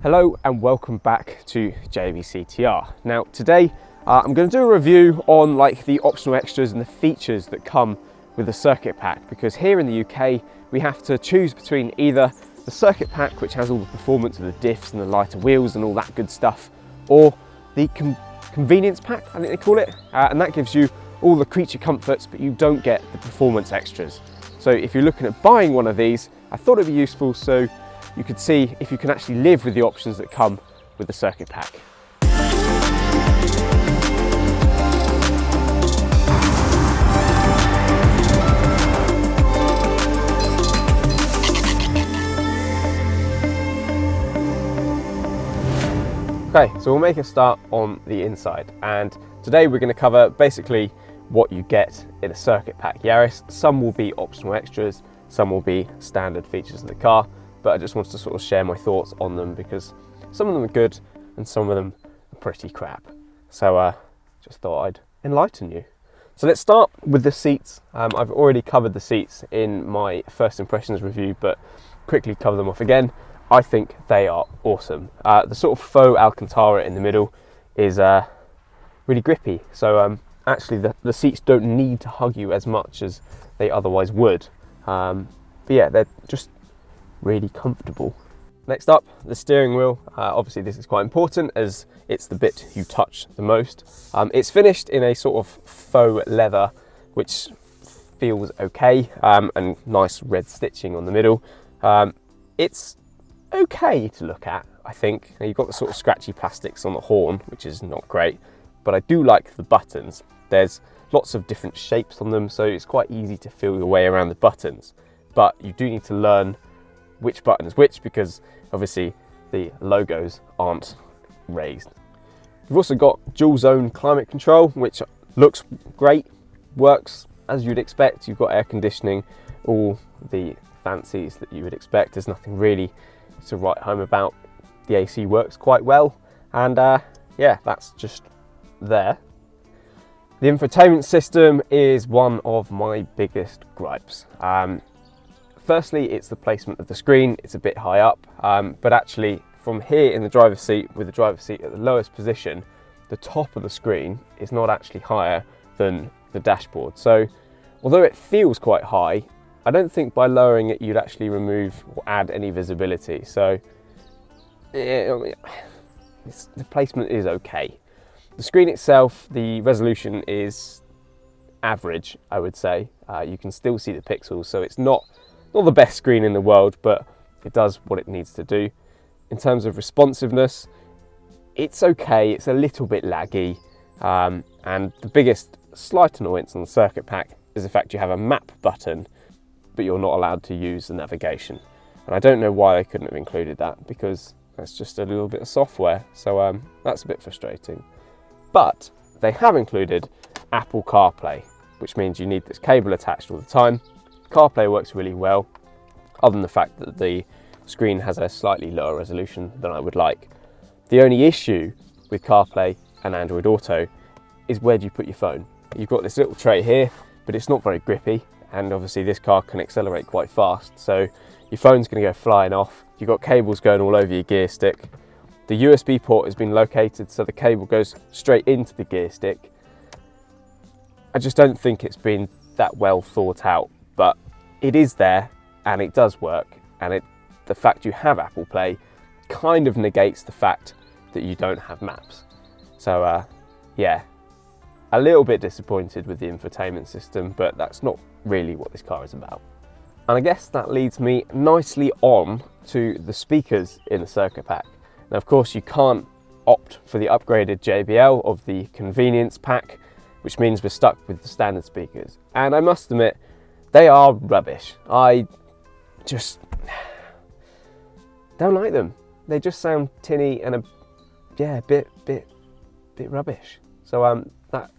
Hello and welcome back to JVCTR. Now today I'm going to do a review on the optional extras and the features that come with the circuit pack, because here in the UK we have to choose between either the circuit pack, which has all the performance of the diffs and the lighter wheels and all that good stuff, or the convenience pack, I think they call it, and that gives you all the creature comforts but you don't get the performance extras. So if you're looking at buying one of these, I thought it'd be useful so you could see if you can actually live with the options that come with the circuit pack. Okay, so we'll make a start on the inside, and today we're going to cover basically what you get in a circuit pack Yaris. Some will be optional extras, some will be standard features of the car, but I just wanted to sort of share my thoughts on them because some of them are good and some of them are pretty crap. So just thought I'd enlighten you. So let's start with the seats. I've already covered the seats in my first impressions review, but quickly cover them off again. I think they are awesome. The sort of faux Alcantara in the middle is really grippy. So actually the seats don't need to hug you as much as they otherwise would. But yeah, they're just really comfortable. Next up, the steering wheel. Obviously this is quite important as it's the bit you touch the most. It's finished in a sort of faux leather, which feels okay, and nice red stitching on the middle. It's okay to look at, I think. Now, you've got the sort of scratchy plastics on the horn, which is not great, but I do like the buttons. There's lots of different shapes on them, so it's quite easy to feel your way around the buttons, but you do need to learn which button is which because obviously the logos aren't raised. You've also got dual zone climate control, which looks great, works as you'd expect. You've got air conditioning, all the fancies that you would expect. There's nothing really to write home about. The AC works quite well, and yeah, that's just there. The infotainment system is one of my biggest gripes. Firstly, it's the placement of the screen. It's a bit high up, but actually from here in the driver's seat, with the driver's seat at the lowest position, the top of the screen is not actually higher than the dashboard. So although it feels quite high, I don't think by lowering it you'd actually remove or add any visibility. So the placement is okay. The screen itself, the resolution is average, I would say. You can still see the pixels, so it's not the best screen in the world, but it does what it needs to do. In terms of responsiveness, it's okay. It's a little bit laggy, and the biggest slight annoyance on the circuit pack is the fact you have a map button, but you're not allowed to use the navigation. And I don't know why they couldn't have included that, because that's just a little bit of software. So that's a bit frustrating. But they have included Apple CarPlay, which means you need this cable attached all the time. CarPlay works really well, other than the fact that the screen has a slightly lower resolution than I would like. The only issue with CarPlay and Android Auto is where do you put your phone? You've got this little tray here, but it's not very grippy, and obviously this car can accelerate quite fast, so your phone's going to go flying off. You've got cables going all over your gear stick. The USB port has been located so the cable goes straight into the gear stick. I just don't think it's been that well thought out, but it is there and it does work, and the fact you have Apple Play kind of negates the fact that you don't have maps. So yeah, a little bit disappointed with the infotainment system, but that's not really what this car is about. And I guess that leads me nicely on to the speakers in the circuit pack. Now of course you can't opt for the upgraded JBL of the convenience pack, which means we're stuck with the standard speakers. And I must admit, they are rubbish. I just don't like them. They just sound tinny and a bit rubbish. So that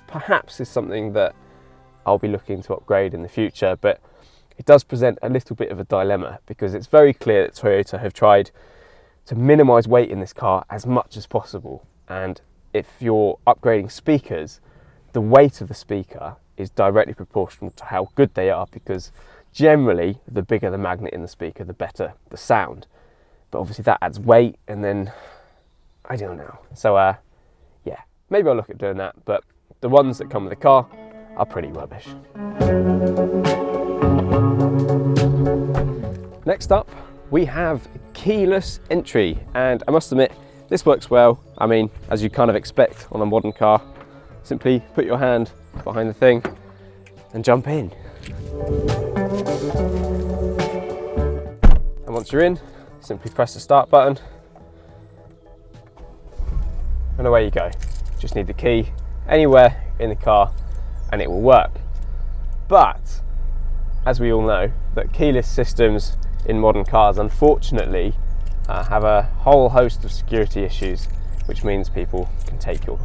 perhaps is something that I'll be looking to upgrade in the future, but it does present a little bit of a dilemma because it's very clear that Toyota have tried to minimize weight in this car as much as possible. And if you're upgrading speakers, the weight of the speaker is directly proportional to how good they are, because generally the bigger the magnet in the speaker, the better the sound. but obviously that adds weight, and then I don't know. So yeah, maybe I'll look at doing that, but the ones that come with the car are pretty rubbish. Next up, we have keyless entry, and I must admit, this works well. I mean, as you kind of expect on a modern car, simply put your hand behind the thing and jump in. And once you're in, simply press the start button and away you go. Just need the key anywhere in the car and it will work. But as we all know, that keyless systems in modern cars unfortunately have a whole host of security issues, which means people can take your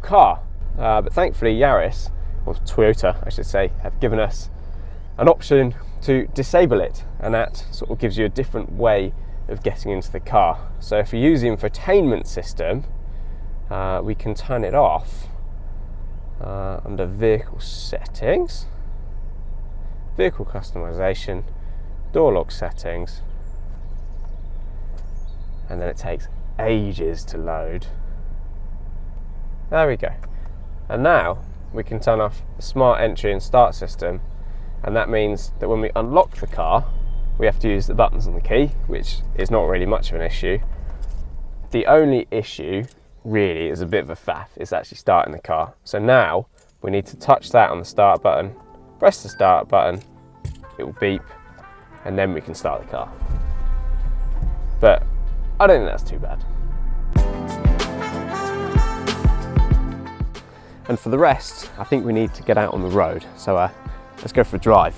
car. But thankfully Yaris, or Toyota I should say, have given us an option to disable it, and that sort of gives you a different way of getting into the car. So if you use the infotainment system, we can turn it off under vehicle settings, vehicle customization, door lock settings, and then it takes ages to load. There we go. And now we can turn off the smart entry and start system, and that means that when we unlock the car, we have to use the buttons on the key, which is not really much of an issue. The only issue really is a bit of a faff, is actually starting the car. So now we need to touch that on the start button, press the start button, it will beep, and then we can start the car. But I don't think that's too bad. And for the rest, I think we need to get out on the road. So let's go for a drive.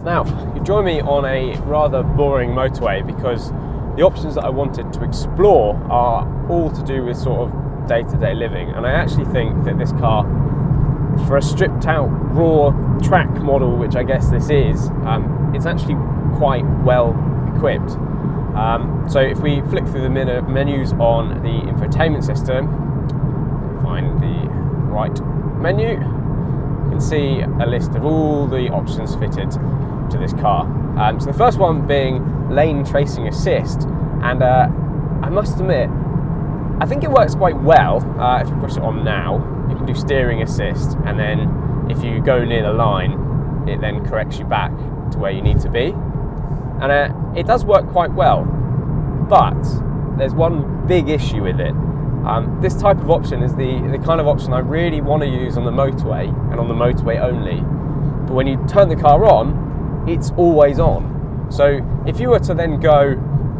Now, you join me on a rather boring motorway because the options that I wanted to explore are all to do with sort of day-to-day living. And I actually think that this car, for a stripped out raw track model, which I guess this is, it's actually quite well equipped. So if we flick through the menus on the infotainment system, find the right menu, you can see a list of all the options fitted to this car. So the first one being lane tracing assist, and I must admit, I think it works quite well. If you push it on now, you can do steering assist, and then if you go near the line, it then corrects you back to where you need to be. And it does work quite well, but there's one big issue with it. This type of option is the kind of option I really want to use on the motorway, and on the motorway only. But when you turn the car on, it's always on. So if you were to then go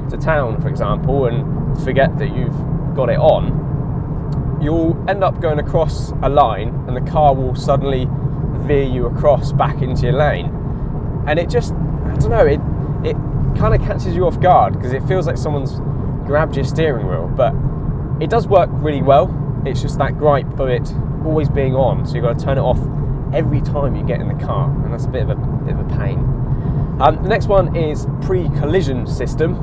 to town, for example, and forget that you've got it on, you'll end up going across a line and the car will suddenly veer you across back into your lane. And it just, I don't know, it kind of catches you off guard because it feels like someone's grabbed your steering wheel. But it does work really well. It's just that gripe of it always being on, so you've got to turn it off every time you get in the car, and that's a bit of a pain. The next one is pre-collision system,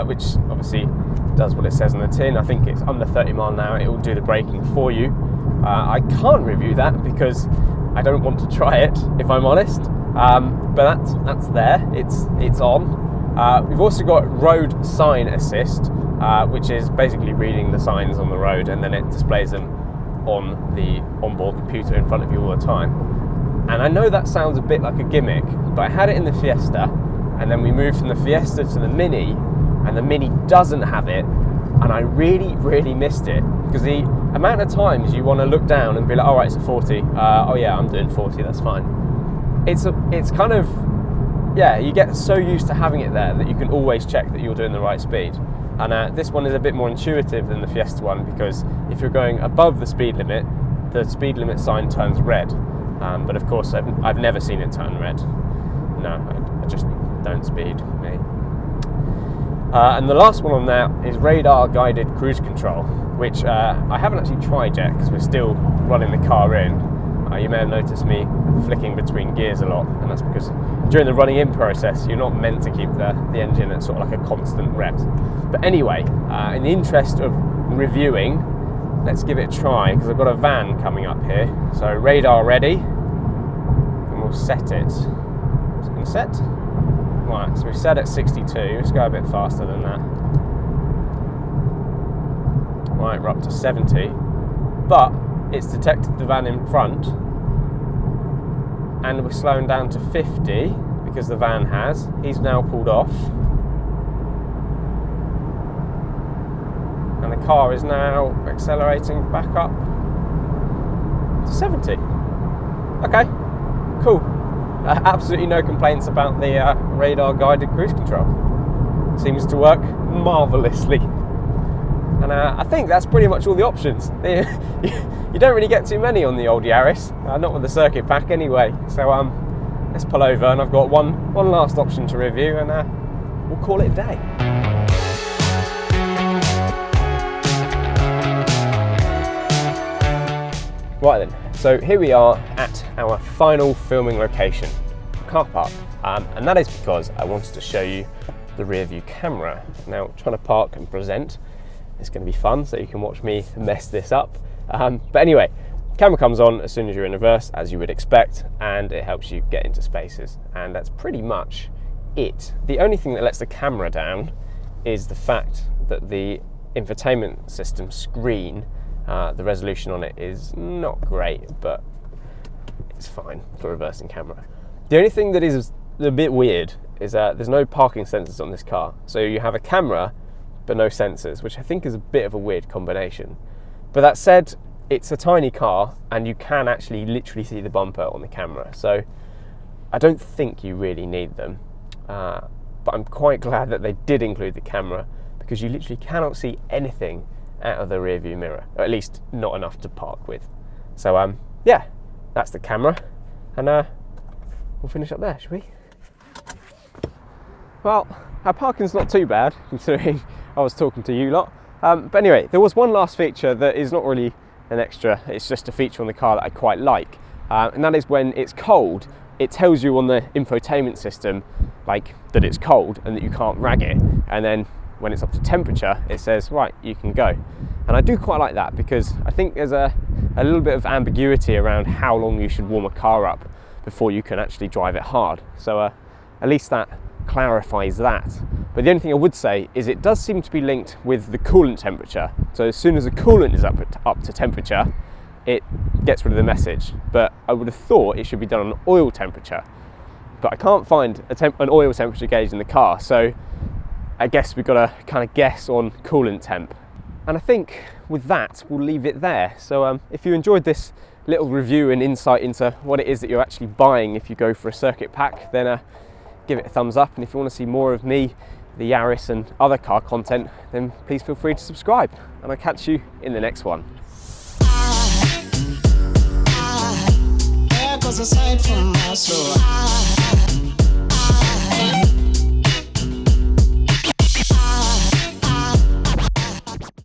which obviously does what it says on the tin. I think it's under 30 mile an hour, it will do the braking for you. I can't review that because I don't want to try it, if I'm honest. But that's there, it's on. We've also got road sign assist, which is basically reading the signs on the road, and then it displays them on the onboard computer in front of you all the time. And I know that sounds a bit like a gimmick, but I had it in the Fiesta, and then we moved from the Fiesta to the Mini, and the Mini doesn't have it, and I really missed it, because the amount of times you want to look down and be like, all right, it's a 40, oh yeah, I'm doing 40, that's fine. It's kind of, yeah, you get so used to having it there that you can always check that you're doing the right speed. And this one is a bit more intuitive than the Fiesta one, because if you're going above the speed limit sign turns red. But of course, I've never seen it turn red. No, I just don't speed, me. And the last one on there is radar guided cruise control, which I haven't actually tried yet because we're still running the car in. You may have noticed me flicking between gears a lot, and that's because during the running in process, you're not meant to keep the engine at sort of like a constant rev. But anyway, in the interest of reviewing, let's give it a try, because I've got a van coming up here. So radar ready, and we'll set it. Is it going to set? Right, so we've set at 62. Let's go a bit faster than that. Right, we're up to 70. But it's detected the van in front, and we're slowing down to 50 because the van has. He's now pulled off. And the car is now accelerating back up to 70. Okay, cool. Absolutely no complaints about the radar guided cruise control. Seems to work marvellously. And I think that's pretty much all the options. You don't really get too many on the old Yaris, not with the circuit pack anyway. So let's pull over, and I've got one last option to review, and we'll call it a day. Right then, so here we are at our final filming location, car park, and that is because I wanted to show you the rear view camera. Now, trying to park and present is going to be fun, so you can watch me mess this up. But anyway, camera comes on as soon as you're in reverse, as you would expect, and it helps you get into spaces, and that's pretty much it. The only thing that lets the camera down is the fact that the infotainment system screen, the resolution on it is not great, but it's fine for reversing camera. The only thing that is a bit weird is that there's no parking sensors on this car. So you have a camera, but no sensors, which I think is a bit of a weird combination. But that said, it's a tiny car, and you can actually literally see the bumper on the camera. So I don't think you really need them. But I'm quite glad that they did include the camera, because you literally cannot see anything out of the rear view mirror, or at least not enough to park with. So yeah, that's the camera, and we'll finish up there, shall we? Well, our parking's not too bad, considering I was talking to you lot. But anyway, there was one last feature that is not really an extra, it's just a feature on the car that I quite like, and that is when it's cold, it tells you on the infotainment system like that it's cold and that you can't rag it, and then when it's up to temperature, it says, right, you can go. And I do quite like that, because I think there's a little bit of ambiguity around how long you should warm a car up before you can actually drive it hard. So at least that clarifies that. But the only thing I would say is it does seem to be linked with the coolant temperature. So as soon as the coolant is up to temperature, it gets rid of the message. But I would have thought it should be done on oil temperature. But I can't find an oil temperature gauge in the car, so I guess we've got to kind of guess on coolant temp. And I think with that, we'll leave it there. So if you enjoyed this little review and insight into what it is that you're actually buying if you go for a circuit pack, then give it a thumbs up. And if you want to see more of me, the Yaris, and other car content, then please feel free to subscribe. And I'll catch you in the next one. There goes a sight from my soul.